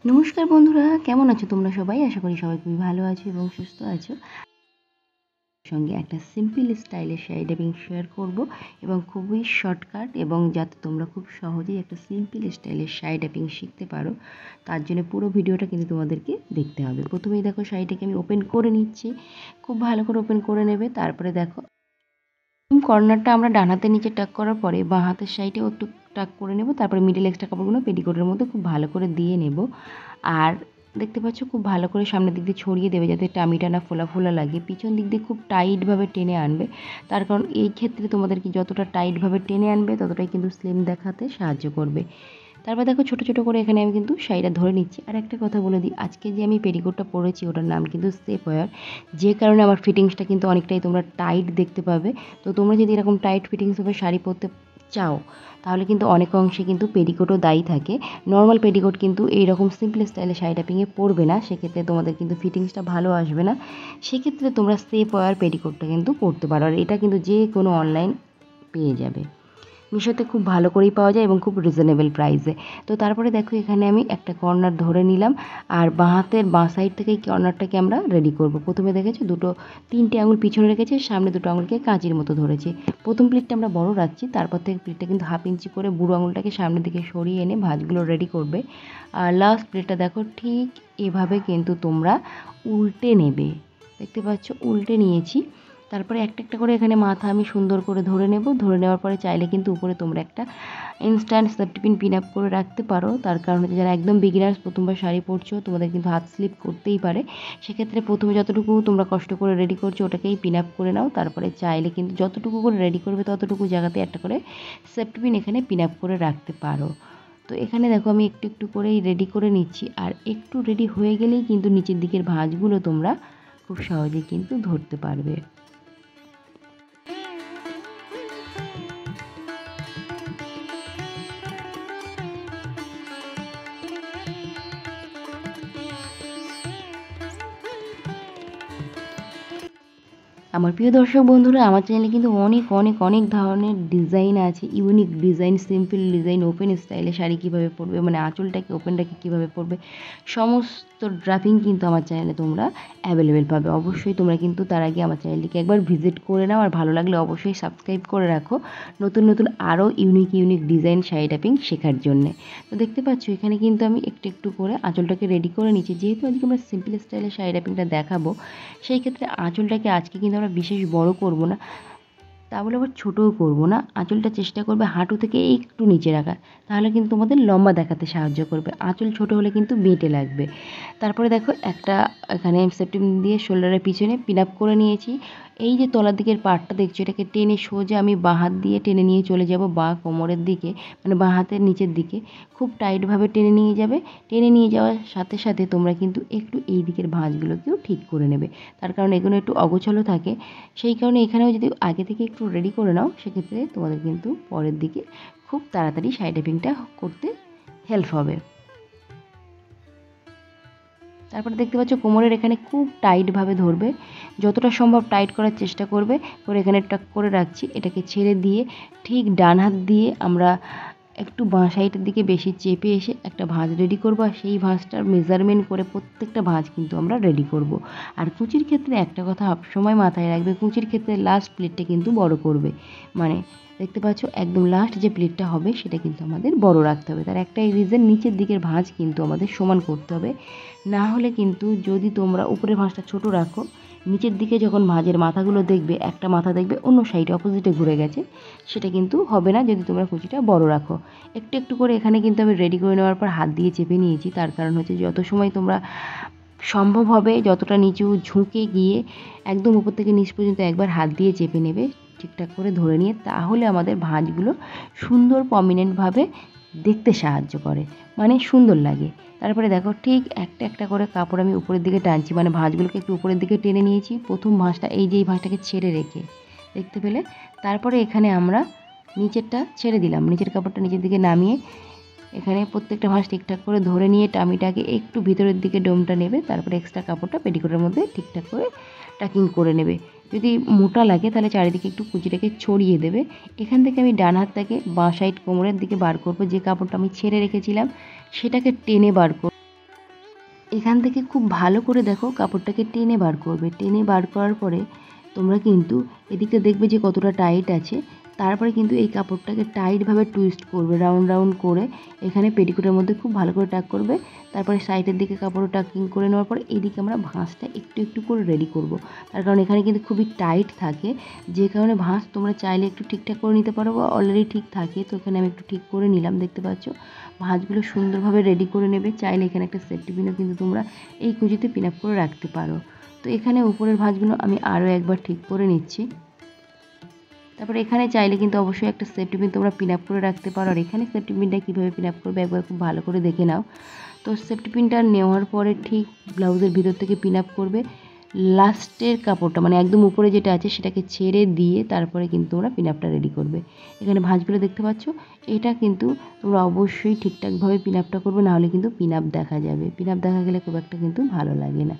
নমস্কার বন্ধুরা, কেমন আছো তোমরা সবাই? আশা করি সবাই খুবই ভালো আছো এবং সুস্থ আছো। সঙ্গে একটা সিম্পল স্টাইলের শাড়ি ড্রেপিং শেয়ার করব এবং খুবই শর্টকাট এবং যাতে তোমরা খুব সহজেই একটা সিম্পল স্টাইলের শাড়ি ড্রেপিং শিখতে পারো, তার জন্য পুরো ভিডিওটা কিন্তু তোমাদেরকে দেখতে হবে। প্রথমেই দেখো শাড়িটাকে আমি ওপেন করে নিচ্ছি, খুব ভালো করে ওপেন করে নেবে। তারপরে দেখো কর্নারটা আমরা ডান হাতের নিচে টাক করার পরে বাঁ হাতের সাইডেও একটু টাক করে নেব। তারপরে মিডল এক্সট্রা কাপড়গুলো পেটিকোটের মধ্যে খুব ভালো করে দিয়ে নেব। আর দেখতে পাচ্ছ খুব ভালো করে সামনের দিক দিয়ে ছড়িয়ে দেবে যাতে টামিটা না ফোলা ফোলা লাগে। পিছন দিক দিয়ে খুব টাইটভাবে টেনে আনবে, তার কারণ এই ক্ষেত্রে তোমাদেরকে যতটা টাইটভাবে টেনে আনবে ততটাই কিন্তু স্লিম দেখাতে সাহায্য করবে। তারপর দেখো ছোটো ছোটো করে এখানে আমি কিন্তু শাড়িটা ধরে নিচ্ছি। আর একটা কথা বলে দিই, আজকে যে আমি পেটিকোটটা পরেছি ওটার নাম কিন্তু স্টেপ ওয়্যার, যে কারণে আমার ফিটিংসটা কিন্তু অনেকটাই তোমরা টাইট দেখতে পাবে। তো তোমরা যদি এরকম টাইট ফিটিংস হবে শাড়ি পরতে চাও তাহলে কিন্তু অনেক অংশে কিন্তু পেটিকোটও দায়ী থাকে। নর্মাল পেটিকোট কিন্তু এইরকম সিম্পল স্টাইলে শাড়ি ড্রেপিংয়ে পরবে না, সেক্ষেত্রে তোমাদের কিন্তু ফিটিংসটা ভালো আসবে না। সেক্ষেত্রে তোমরা স্টেপ ওয়্যার পেটিকোটটা কিন্তু পরতে পারো, আর এটা কিন্তু যে কোনো অনলাইন পেয়ে যাবে। মিশোতে খুব ভালো করেই পাওয়া যায় এবং খুব রিজনেবল প্রাইসে। তো তারপরে দেখো এখানে আমি একটা কর্নার ধরে নিলাম, আর বাঁ হাতের বাঁ সাইড থেকে এই কর্নারটাকে আমরা রেডি করব। প্রথমে দেখেছো তিনটে আঙুল পিছনে রেখেছি, সামনে দুটো আঙুলকে কাঁচির মতো ধরেছি। প্রথম প্লিটটা আমরা বড় রাখছি, তারপর থেকে প্লিটটা কিন্তু 1/2 ইঞ্চি করে বুড়ো আঙুলটাকে সামনের দিকে সরিয়ে এনে ভাঁজগুলো রেডি করবে। আর লাস্ট প্লিটটা দেখো ঠিক এভাবে কিন্তু তোমরা উল্টে নেবে। দেখতে পাচ্ছ উল্টে নিয়েছি। তারপরে একটা একটা করে এখানে মাথা আমি সুন্দর করে ধরে নেব। ধরে নেওয়ার পরে চাইলে কিন্তু উপরে তোমরা একটা instant safety pin pin up করে রাখতে পারো। তার কারণ হচ্ছে যারা একদম বিগিনার্স প্রথমবার শাড়ি পরছো তোমাদের কিন্তু হাত স্লিপ করতেই পারে, সেক্ষেত্রে প্রথমে যতটুকু তোমরা কষ্ট করে রেডি করছো ওটাকেই পিন আপ করে নাও। তারপরে চাইলে কিন্তু যতটুকু করে রেডি করবে ততটুকু জায়গাতে একটা করে সেফটি পিন এখানে পিন আপ করে রাখতে পারো। তো এখানে দেখো আমি একটু একটু করেই রেডি করে নিচ্ছি, আর একটু রেডি হয়ে গেলেই কিন্তু নিচের দিকের ভাঁজগুলো তোমরা খুব সহজেই কিন্তু ধরতে পারবে। আমার প্রিয় দর্শক বন্ধুরা, আমার চ্যানেলে কিন্তু অনেক অনেক অনেক ধরনের ডিজাইন আছে, unique design, simple design, open স্টাইলে শাড়ি কীভাবে পরবে, মানে আঁচলটাকে ওপেন রেখে কীভাবে পরবে, সমস্ত ড্রাপিং কিন্তু আমার চ্যানেলে তোমরা অ্যাভেলেবেল পাবে। অবশ্যই তোমরা কিন্তু তার আগে আমার চ্যানেলটিকে একবার ভিজিট করে নাও, আর ভালো লাগলে অবশ্যই সাবস্ক্রাইব করে রাখো নতুন নতুন আরও unique unique design sari draping শেখার জন্যে। তো দেখতে পাচ্ছ এখানে কিন্তু আমি একটু একটু করে আঁচলটাকে রেডি করে নিচ্ছি। যেহেতু আজকে আমরা সিম্পল স্টাইলে শাড়ি ড্রাপিংটা দেখাবো, সেই ক্ষেত্রে আঁচলটাকে আজকে কিন্তু আমরা বিশেষ বড় করব না, তা বলে আবার ছোটোও করব না। আঁচলটা চেষ্টা করবে হাঁটু থেকে একটু নিচে রাখা, তাহলে কিন্তু তোমাদের লম্বা দেখাতে সাহায্য করবে। আঁচল ছোটো হলে কিন্তু বেঁটে লাগবে। তারপরে দেখো একটা এখানে সেফটি পিন দিয়ে শোল্ডারের পিছনে পিন আপ করে নিয়েছি। এই যে তলার দিকের পার্টটা দেখছো, এটাকে টেনে সোজা আমি বাঁ হাত দিয়ে টেনে নিয়ে চলে যাব বাঁ কোমরের দিকে, মানে বাঁ হাতের নিচের দিকে খুব টাইটভাবে টেনে নিয়ে যাবে। টেনে নিয়ে যাওয়ার সাথে সাথে তোমরা কিন্তু একটু এই দিকের ভাঁজগুলোকেও ঠিক করে নেবে, তার কারণ এগুলো একটু অগোছালো থাকে। সেই কারণে এখানেও যদি আগে থেকে একটু রেডি করে নাও, সেক্ষেত্রে তোমাদের কিন্তু পরের দিকে খুব তাড়াতাড়ি শাড়ি ড্রেপিংটা করতে হেল্প হবে। তারপরে দেখতে পাচ্ছ কোমরের এখানে খুব টাইটভাবে ধরবে, যতটা সম্ভব টাইট করার চেষ্টা করবে। করে এখানে টাক করে রাখছি, এটাকে ছেড়ে দিয়ে ঠিক ডান হাত দিয়ে আমরা একটু বাঁ সাইডের দিকে বেশি চেপে এসে একটা ভাঁজ রেডি করব, আর সেই ভাঁজটার মেজারমেন্ট করে প্রত্যেকটা ভাঁজ কিন্তু আমরা রেডি করব। আর কুচির ক্ষেত্রে একটা কথা সবসময় মাথায় রাখবে, কুচির ক্ষেত্রে লাস্ট প্লেটটা কিন্তু বড় করবে, মানে দেখতে পাচ্ছ একদম লাস্ট যে প্লেটটা হবে সেটা কিন্তু আমাদের বড় রাখতে হবে। তার একটাই রিজন, নিচের দিকের ভাঁজ কিন্তু আমাদের সমান করতে হবে। না হলে কিন্তু যদি তোমরা উপরের ভাঁজটা ছোট রাখো, নিচের দিকে যখন ভাঁজের মাথাগুলো দেখবে একটা মাথা দেখবে অন্য সাইডে অপোজিটে ঘুরে গেছে, সেটা কিন্তু হবে না যদি তোমরা কুচিটা বড় রাখো। একটু একটু করে এখানে কিন্তু আমি রেডি করে নেওয়ার পর হাত দিয়ে চেপে নিয়েছি, তার কারণ হচ্ছে যত সময় তোমরা সম্ভব হবে যতটা নিচু ঝুঁকে গিয়ে একদম উপর থেকে নিচ পর্যন্ত একবার হাত দিয়ে চেপে নেবে ঠিকঠাক করে ধরে নিয়ে, তাহলে আমাদের ভাঁজগুলো সুন্দর প্রমিনেন্টভাবে দেখতে সাহায্য করে, মানে সুন্দর লাগে। তারপরে দেখো ঠিক একটা একটা করে কাপড় আমি উপরের দিকে টানছি, মানে ভাঁজগুলোকে একটু উপরের দিকে টেনে নিয়েছি। প্রথম ভাঁজটা এই যে এই ভাঁজটাকে ছেড়ে রেখে দেখতে পেলে, তারপরে এখানে আমরা নিচেরটা ছেড়ে দিলাম, নিচের কাপড়টা নিচের দিকে নামিয়ে এখানে প্রত্যেকটা ভাঁজ ঠিকঠাক করে ধরে নিয়ে টামিটাকে একটু ভিতরের দিকে ডোমটা নেবে। তারপরে এক্সট্রা কাপড়টা পেটিকোটের মধ্যে ঠিকঠাক করে টাকিং করে নেবে। যদি মোটা লাগে তাহলে চারিদিকে একটু কুচিটাকে ছড়িয়ে দেবে। এখান থেকে আমি ডান হাতটাকে বাঁ সাইড কোমরের দিকে বার করব, যে কাপড়টা আমি ছেড়ে রেখেছিলাম সেটাকে টেনে বার করব। এখান থেকে খুব ভালো করে দেখো কাপড়টাকে টেনে বার করবে। টেনে বার করার পরে তোমরা কিন্তু এদিকটা দেখবে যে কতটা টাইট আছে। তারপরে কিন্তু এই কাপড়টাকে টাইটভাবে টুইস্ট করবে, রাউন্ড রাউন্ড করে এখানে পেটিকোটের মধ্যে খুব ভালো করে টাক করবে। তারপরে সাইডের দিকে কাপড় টাকিং করে নেওয়ার পরে এইদিকে আমরা ভাঁজটা একটু একটু করে রেডি করব। তার কারণ এখানে কিন্তু খুবই টাইট থাকে, যে কারণে ভাঁজ তোমরা চাইলে একটু ঠিকঠাক করে নিতে পারো বা অলরেডি ঠিক থাকে। তো এখানে আমি একটু ঠিক করে নিলাম, দেখতে পাচ্ছ। ভাঁজগুলো সুন্দরভাবে রেডি করে নেবে। চাইলে এখানে একটা সেফটি পিনও কিন্তু তোমরা এই কুচিতে পিন আপ করে রাখতে পারো। তো এখানে উপরের ভাঁজগুলো আমি আরও একবার ঠিক করে নিচ্ছি। তারপরে এখানে চাইলে কিন্তু অবশ্যই একটা সেফটি পিন তোমরা পিন আপ করে রাখতে পারো। আর এখানে সেফটি পিনটা কীভাবে পিন আপ করবে একবার খুব ভালো করে দেখে নাও। তো সেফটি পিনটা নেওয়ার পরে ঠিক ব্লাউজের ভিতর থেকে পিন আপ করবে। লাস্টের কাপড়টা মানে একদম উপরে যেটা আছে সেটাকে ছেড়ে দিয়ে তারপরে কিন্তু তোমরা পিন আপটা রেডি করবে। এখানে ভাঁজগুলো দেখতে পাচ্ছ, এটা কিন্তু তোমরা অবশ্যই ঠিকঠাকভাবে পিন আপটা করবে, নাহলে কিন্তু পিন আপ দেখা যাবে। পিন আপ দেখা গেলে খুব একটা কিন্তু ভালো লাগে না।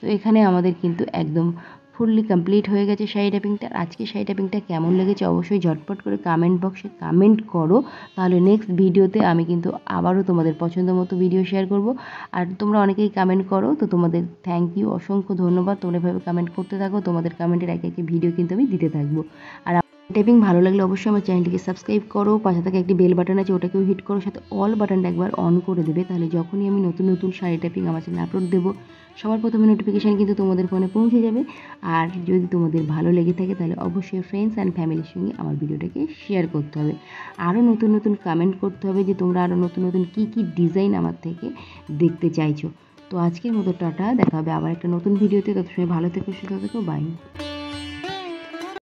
তো এখানে আমাদের কিন্তু একদম ফুললি কমপ্লিট হয়ে গেছে শাড়ি ট্যাপিংটা। আজকে শাড়ি ট্যাপিংটা কেমন লেগেছে অবশ্যই ঝটপট করে কমেন্ট বক্সে কমেন্ট করো। তাহলে নেক্সট ভিডিওতে আমি কিন্তু আবারও তোমাদের পছন্দ মতো ভিডিও শেয়ার করব। আর তোমরা অনেকেই কমেন্ট করো, তো তোমাদের থ্যাংক ইউ, অসংখ্য ধন্যবাদ। তোমরা এভাবে কমেন্ট করতে থাকো, তোমাদের কমেন্টের একে একে ভিডিও কিন্তু আমি দিতে থাকবো। আর টাইপিং ভালো লাগলে অবশ্যই আমার চ্যানেলটিকে সাবস্ক্রাইব করো। পাশে থাকা একটি বেল বাটন আছে, ওটাকেও হিট করো, সাথে অল বাটনটা একবার অন করে দেবে। তাহলে যখনই আমি নতুন নতুন শাড়ি টাইপিং আমার চ্যানেলে আপলোড দেবো, সবার প্রথমে নোটিফিকেশান কিন্তু তোমাদের ফোনে পৌঁছে যাবে। আর যদি তোমাদের ভালো লেগে থাকে তাহলে অবশ্যই ফ্রেন্ডস অ্যান্ড ফ্যামিলির সঙ্গে আমার ভিডিওটাকে শেয়ার করতে হবে। আরও নতুন নতুন কমেন্ট করতে হবে যে তোমরা আরও নতুন নতুন কী কী ডিজাইন আমার থেকে দেখতে চাইছো। তো আজকের মতো টাটা, দেখা হবে আবার একটা নতুন ভিডিওতে। তত সময় ভালো থেকো, সুস্থ থেকো, বাই।